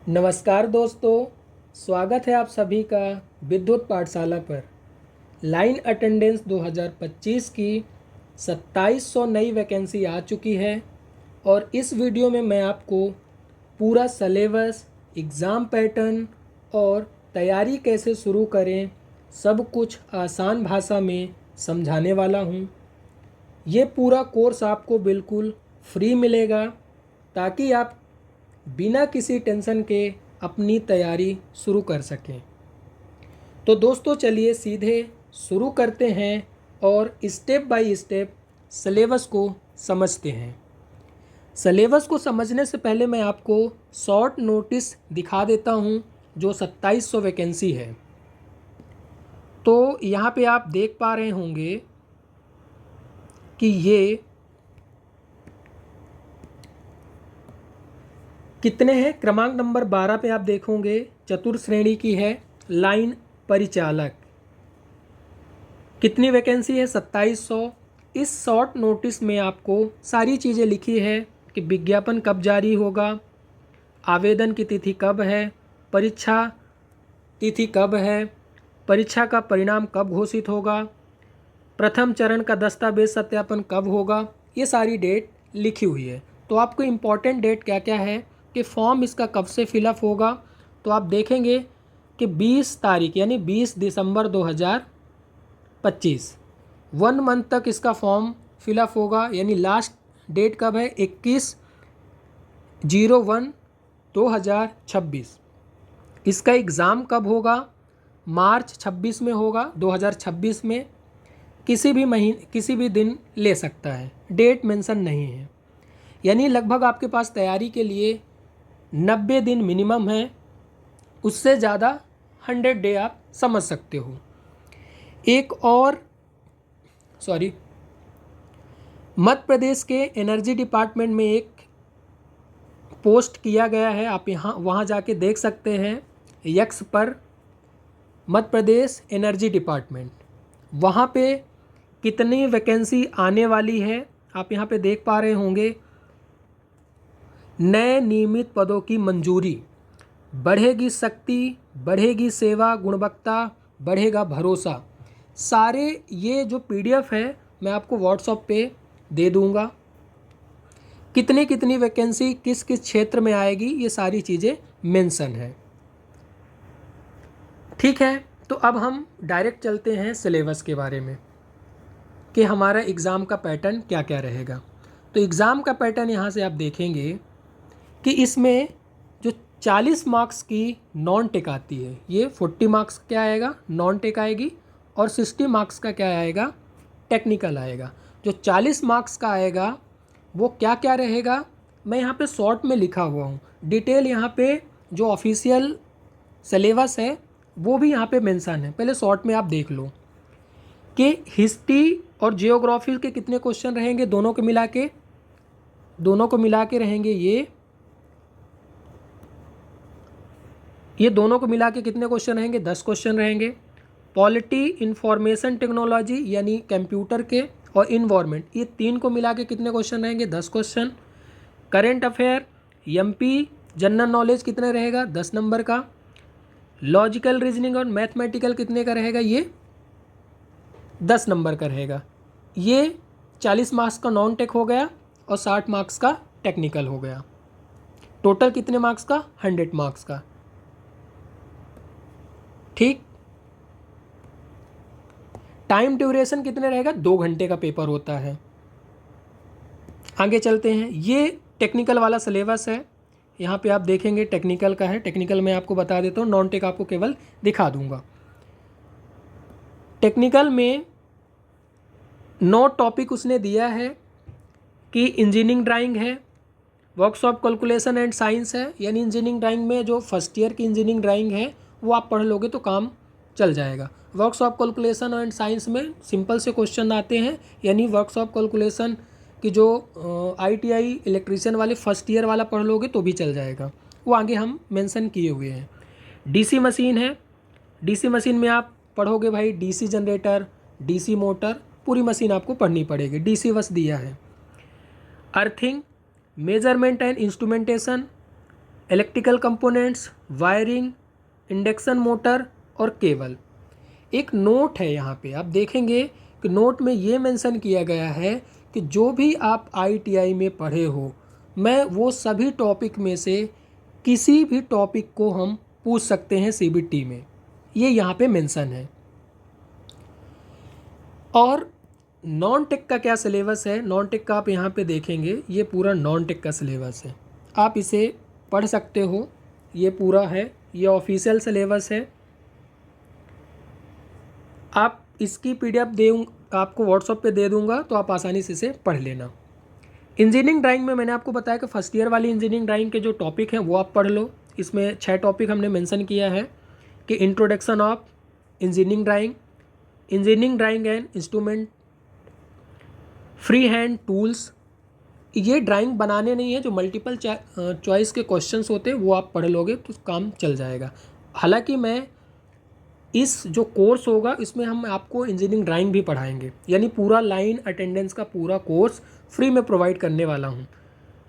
नमस्कार दोस्तों, स्वागत है आप सभी का विद्युत पाठशाला पर। लाइन अटेंडेंस 2025 की 2700 नई वैकेंसी आ चुकी है और इस वीडियो में मैं आपको पूरा सलेबस, एग्ज़ाम पैटर्न और तैयारी कैसे शुरू करें, सब कुछ आसान भाषा में समझाने वाला हूँ। ये पूरा कोर्स आपको बिल्कुल फ्री मिलेगा ताकि आप बिना किसी टेंशन के अपनी तैयारी शुरू कर सकें। तो दोस्तों चलिए सीधे शुरू करते हैं और स्टेप बाय स्टेप सिलेबस को समझते हैं। सिलेबस को समझने से पहले मैं आपको शॉर्ट नोटिस दिखा देता हूं जो 2700 वैकेंसी है। तो यहाँ पे आप देख पा रहे होंगे कि ये कितने हैं। क्रमांक नंबर 12 पे आप देखोगे चतुर्थ श्रेणी की है लाइन परिचालक। कितनी वैकेंसी है? 2700। इस शॉर्ट नोटिस में आपको सारी चीज़ें लिखी है कि विज्ञापन कब जारी होगा, आवेदन की तिथि कब है, परीक्षा तिथि कब है, परीक्षा का परिणाम कब घोषित होगा, प्रथम चरण का दस्तावेज सत्यापन कब होगा। ये सारी डेट लिखी हुई है। तो आपको इम्पॉर्टेंट डेट क्या क्या है कि फॉर्म इसका कब से फिलअप होगा। तो आप देखेंगे कि 20 तारीख यानी 20 दिसंबर 2025 1 मंथ तक इसका फॉर्म फिलअप होगा। यानी लास्ट डेट कब है? 21/01/2026। इसका एग्ज़ाम कब होगा? मार्च 26 में होगा, 2026 में। किसी भी दिन ले सकता है, डेट मेंशन नहीं है। यानी लगभग आपके पास तैयारी के लिए 90 दिन मिनिमम है। उससे ज़्यादा 100 डे आप समझ सकते हो। एक और मध्य प्रदेश के एनर्जी डिपार्टमेंट में एक पोस्ट किया गया है। आप वहाँ जाके देख सकते हैं यक्स पर, मध्य प्रदेश एनर्जी डिपार्टमेंट। वहाँ पे कितनी वैकेंसी आने वाली है आप यहाँ पे देख पा रहे होंगे। नए नियमित पदों की मंजूरी, बढ़ेगी शक्ति, बढ़ेगी सेवा गुणवत्ता, बढ़ेगा भरोसा। सारे ये जो पीडीएफ है मैं आपको व्हाट्सएप पे दे दूंगा। कितनी कितनी वैकेंसी किस किस क्षेत्र में आएगी ये सारी चीज़ें मेंशन है। ठीक है, तो अब हम डायरेक्ट चलते हैं सिलेबस के बारे में कि हमारा एग्ज़ाम का पैटर्न क्या क्या रहेगा। तो एग्ज़ाम का पैटर्न यहाँ से आप देखेंगे कि इसमें जो 40 मार्क्स की नॉन टेक आती है, ये 40 मार्क्स क्या आएगा? नॉन टेक आएगी। और 60 मार्क्स का क्या आएगा? टेक्निकल आएगा। जो 40 मार्क्स का आएगा वो क्या क्या रहेगा मैं यहाँ पे शॉर्ट में लिखा हुआ हूँ। डिटेल यहाँ पे जो ऑफिशियल सिलेबस है वो भी यहाँ पे मेंशन है। पहले शॉर्ट में आप देख लो कि हिस्ट्री और जियोग्राफी के कितने क्वेश्चन रहेंगे। दोनों को मिला के रहेंगे ये दोनों को मिला के कितने क्वेश्चन रहेंगे? 10 क्वेश्चन रहेंगे। पॉलिटी, इंफॉर्मेशन टेक्नोलॉजी यानी कंप्यूटर के, और इन्वायरमेंट, ये 3 को मिला के कितने क्वेश्चन रहेंगे? 10 question. Current affair, MP, general knowledge कितने रहेगा? 10 नंबर का। लॉजिकल रीजनिंग और मैथमेटिकल कितने का रहेगा? ये 10 नंबर का रहेगा। ये 40 मार्क्स का नॉन टेक हो गया और 60 मार्क्स का टेक्निकल हो गया। टोटल कितने मार्क्स का? 100 मार्क्स का। ठीक। टाइम ड्यूरेशन कितने रहेगा? 2 घंटे का पेपर होता है। आगे चलते हैं। ये टेक्निकल वाला सिलेबस है। यहाँ पे आप देखेंगे टेक्निकल का है। टेक्निकल मैं आपको बता देता हूँ, नॉन टेक आपको केवल दिखा दूंगा। टेक्निकल में 9 टॉपिक उसने दिया है कि इंजीनियरिंग ड्राइंग है, वर्कशॉप कैलकुलेशन एंड साइंस है। यानी इंजीनियरिंग ड्राइंग में जो फर्स्ट ईयर की इंजीनियरिंग ड्राइंग है वो आप पढ़ लोगे तो काम चल जाएगा। वर्कशॉप कैलकुलेशन एंड साइंस में सिंपल से क्वेश्चन आते हैं। यानी वर्कशॉप कैलकुलेशन की जो आईटीआई इलेक्ट्रीशियन वाले फर्स्ट ईयर वाला पढ़ लोगे तो भी चल जाएगा, वो आगे हम मेंशन किए हुए हैं। डीसी मशीन है। डीसी मशीन में आप पढ़ोगे भाई डीसी जनरेटर, डीसी मोटर, पूरी मशीन आपको पढ़नी पड़ेगी। डीसी बस दिया है। Earthing, measurement and instrumentation, electrical components, wiring, induction motor और केबल। एक नोट है यहाँ पे, आप देखेंगे कि नोट में ये मेंशन किया गया है कि जो भी आप ITI में पढ़े हो, मैं वो सभी टॉपिक में से किसी भी टॉपिक को हम पूछ सकते हैं CBT में, ये यहाँ पे मेंशन है। और नॉन टेक का क्या सिलेबस है, नॉन टेक का आप यहाँ पे देखेंगे, ये पूरा नॉन टेक का सिलेबस है, आप इसे पढ़ सकते हो, ये पूरा है, ये ऑफिशियल सिलेबस है। आप इसकी PDF आपको व्हाट्सएप पे दे दूंगा, तो आप आसानी से इसे पढ़ लेना। इंजीनियरिंग ड्राइंग में मैंने आपको बताया कि फर्स्ट ईयर वाली इंजीनियरिंग ड्राइंग के जो टॉपिक हैं वो आप पढ़ लो। इसमें 6 टॉपिक हमने मेंशन किया है कि introduction of engineering drawing and instrument, free hand tools. ये ड्राइंग बनाने नहीं है, जो मल्टीपल चॉइस के क्वेश्चंस होते हैं वो आप पढ़ लोगे तो काम चल जाएगा। हालांकि मैं इस जो कोर्स होगा इसमें हम आपको इंजीनियरिंग ड्राइंग भी पढ़ाएंगे, यानी पूरा लाइन अटेंडेंस का पूरा कोर्स फ्री में प्रोवाइड करने वाला हूँ।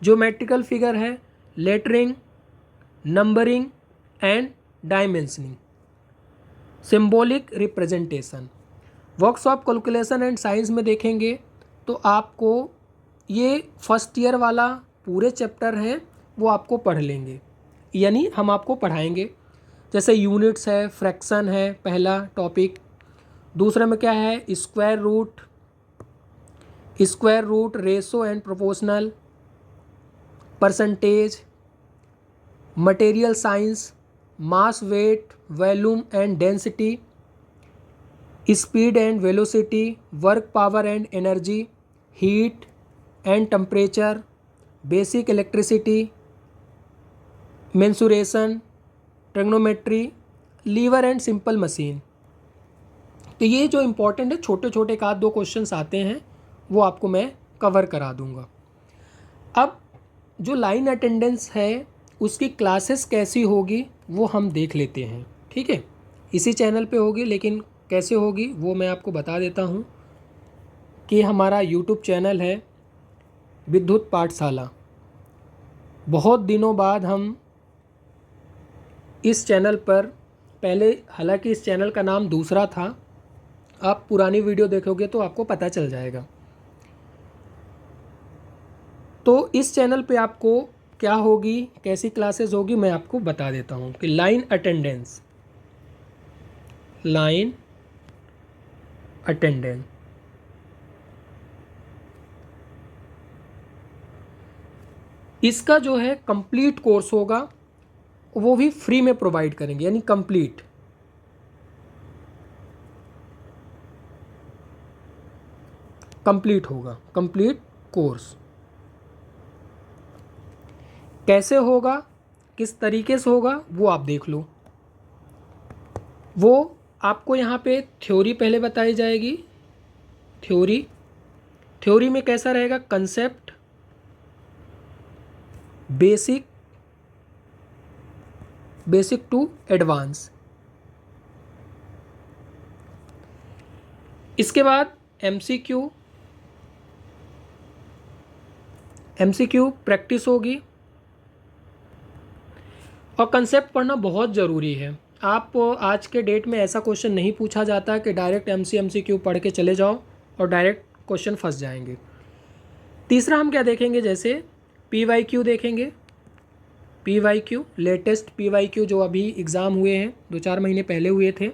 ज्योमेट्रिकल फिगर है, lettering, numbering and dimensioning, symbolic representation. Workshop calculation and science में देखेंगे तो आपको ये फर्स्ट ईयर वाला पूरे चैप्टर हैं वो आपको पढ़ लेंगे, यानी हम आपको पढ़ाएंगे। जैसे यूनिट्स है, फ्रैक्शन है पहला टॉपिक, दूसरे में क्या है, square root, ratio and proportional, percentage, material science, mass, weight, volume and density, speed and velocity, work, power and energy, heat and temperature, basic electricity, mensuration, trigonometry, lever and simple machine. तो ये जो important है, छोटे छोटे एक आध दो questions आते हैं वो आपको मैं कवर करा दूंगा। अब जो लाइन अटेंडेंस है उसकी क्लासेस कैसी होगी वो हम देख लेते हैं, ठीक है। इसी चैनल पे होगी, लेकिन कैसे होगी वो मैं आपको बता देता हूँ कि हमारा YouTube चैनल है विद्युत पाठशाला। बहुत दिनों बाद हम इस चैनल पर, पहले हालांकि इस चैनल का नाम दूसरा था, आप पुरानी वीडियो देखोगे तो आपको पता चल जाएगा। तो इस चैनल पे आपको क्या होगी, कैसी क्लासेस होगी, मैं आपको बता देता हूँ कि लाइन अटेंडेंस, इसका जो है कंप्लीट कोर्स होगा, वो भी फ्री में प्रोवाइड करेंगे, यानी कंप्लीट होगा, कंप्लीट कोर्स। कैसे होगा, किस तरीके से होगा वो आप देख लो। वो आपको यहाँ पे थ्योरी पहले बताई जाएगी। थ्योरी में कैसा रहेगा, कंसेप्ट, बेसिक टू एडवांस। इसके बाद MCQ प्रैक्टिस होगी। और कंसेप्ट पढ़ना बहुत ज़रूरी है। आप आज के डेट में ऐसा क्वेश्चन नहीं पूछा जाता कि डायरेक्ट MCQ पढ़ के चले जाओ और डायरेक्ट क्वेश्चन फंस जाएंगे। तीसरा हम क्या देखेंगे, जैसे PYQ देखेंगे। PYQ, लेटेस्ट PYQ जो अभी एग्ज़ाम हुए हैं, 2-4 महीने पहले हुए थे,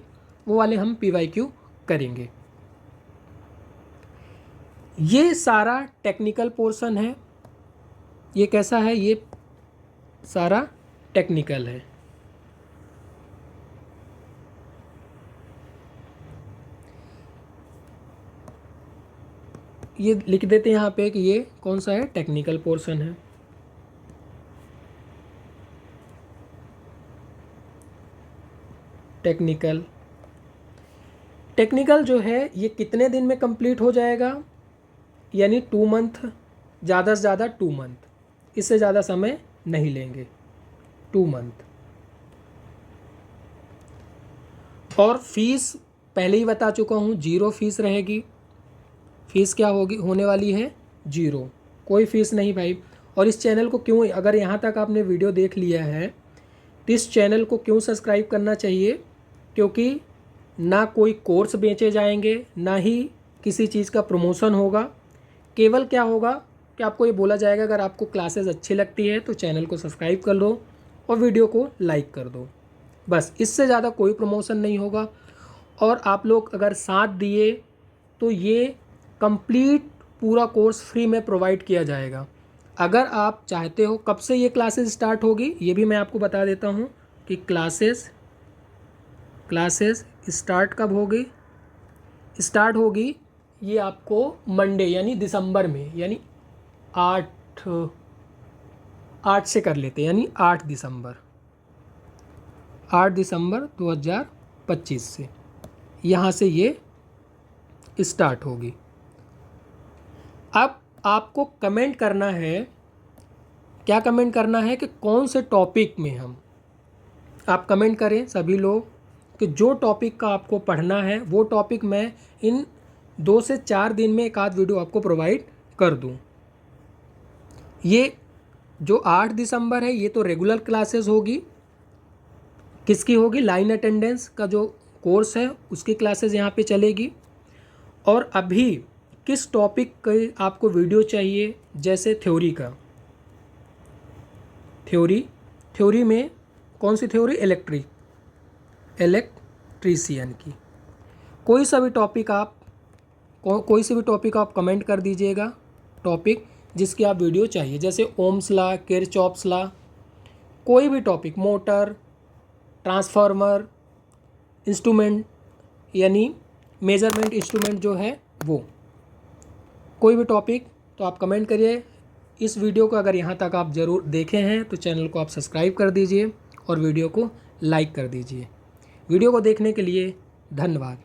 वो वाले हम PYQ करेंगे। ये सारा टेक्निकल पोर्शन है। ये कैसा है, ये सारा टेक्निकल है। ये लिख देते हैं यहाँ पे कि ये कौन सा है, टेक्निकल पोर्शन है। टेक्निकल जो है ये कितने दिन में कंप्लीट हो जाएगा, यानी 2 मंथ, ज़्यादा से ज़्यादा 2 मंथ, इससे ज़्यादा समय नहीं लेंगे, 2 मंथ। और फीस पहले ही बता चुका हूँ, 0 फीस रहेगी। फीस क्या होगी, होने वाली है 0, कोई फीस नहीं भाई। और इस चैनल को क्यों, अगर यहाँ तक आपने वीडियो देख लिया है तो इस चैनल को क्यों सब्सक्राइब करना चाहिए? क्योंकि ना कोई कोर्स बेचे जाएंगे, ना ही किसी चीज़ का प्रमोशन होगा। केवल क्या होगा कि आपको ये बोला जाएगा अगर आपको क्लासेस अच्छी लगती है तो चैनल को सब्सक्राइब कर लो और वीडियो को लाइक कर दो। बस इससे ज़्यादा कोई प्रमोशन नहीं होगा। और आप लोग अगर साथ दिए तो ये कंप्लीट पूरा कोर्स फ्री में प्रोवाइड किया जाएगा। अगर आप चाहते हो, कब से ये क्लासेस स्टार्ट होगी ये भी मैं आपको बता देता हूँ कि क्लासेस स्टार्ट कब होगी। स्टार्ट होगी ये आपको मंडे यानी दिसंबर में, यानी 8 से कर लेते हैं, यानी 8 दिसंबर 2025 से यहाँ से ये स्टार्ट होगी। अब आपको कमेंट करना है, क्या कमेंट करना है कि कौन से टॉपिक में आप कमेंट करें सभी लोग कि जो टॉपिक का आपको पढ़ना है वो टॉपिक मैं इन 2 से 4 दिन में एक आध वीडियो आपको प्रोवाइड कर दूं। ये जो 8 दिसंबर है ये तो रेगुलर क्लासेस होगी। किसकी होगी? लाइन अटेंडेंस का जो कोर्स है उसकी क्लासेस यहाँ पे चलेगी। और अभी किस टॉपिक की आपको वीडियो चाहिए, जैसे थ्योरी का, थ्योरी में कौन सी थ्योरी? इलेक्ट्रीशियन की। कोई सा भी टॉपिक आप कमेंट कर दीजिएगा, टॉपिक जिसकी आप वीडियो चाहिए, जैसे ओम्स लॉ, किरचॉफ्स लॉ, कोई भी टॉपिक, मोटर, ट्रांसफार्मर, इंस्ट्रूमेंट यानी मेजरमेंट इंस्ट्रूमेंट जो है वो, कोई भी टॉपिक तो आप कमेंट करिए। इस वीडियो को अगर यहाँ तक आप ज़रूर देखे हैं तो चैनल को आप सब्सक्राइब कर दीजिए और वीडियो को लाइक कर दीजिए। वीडियो को देखने के लिए धन्यवाद।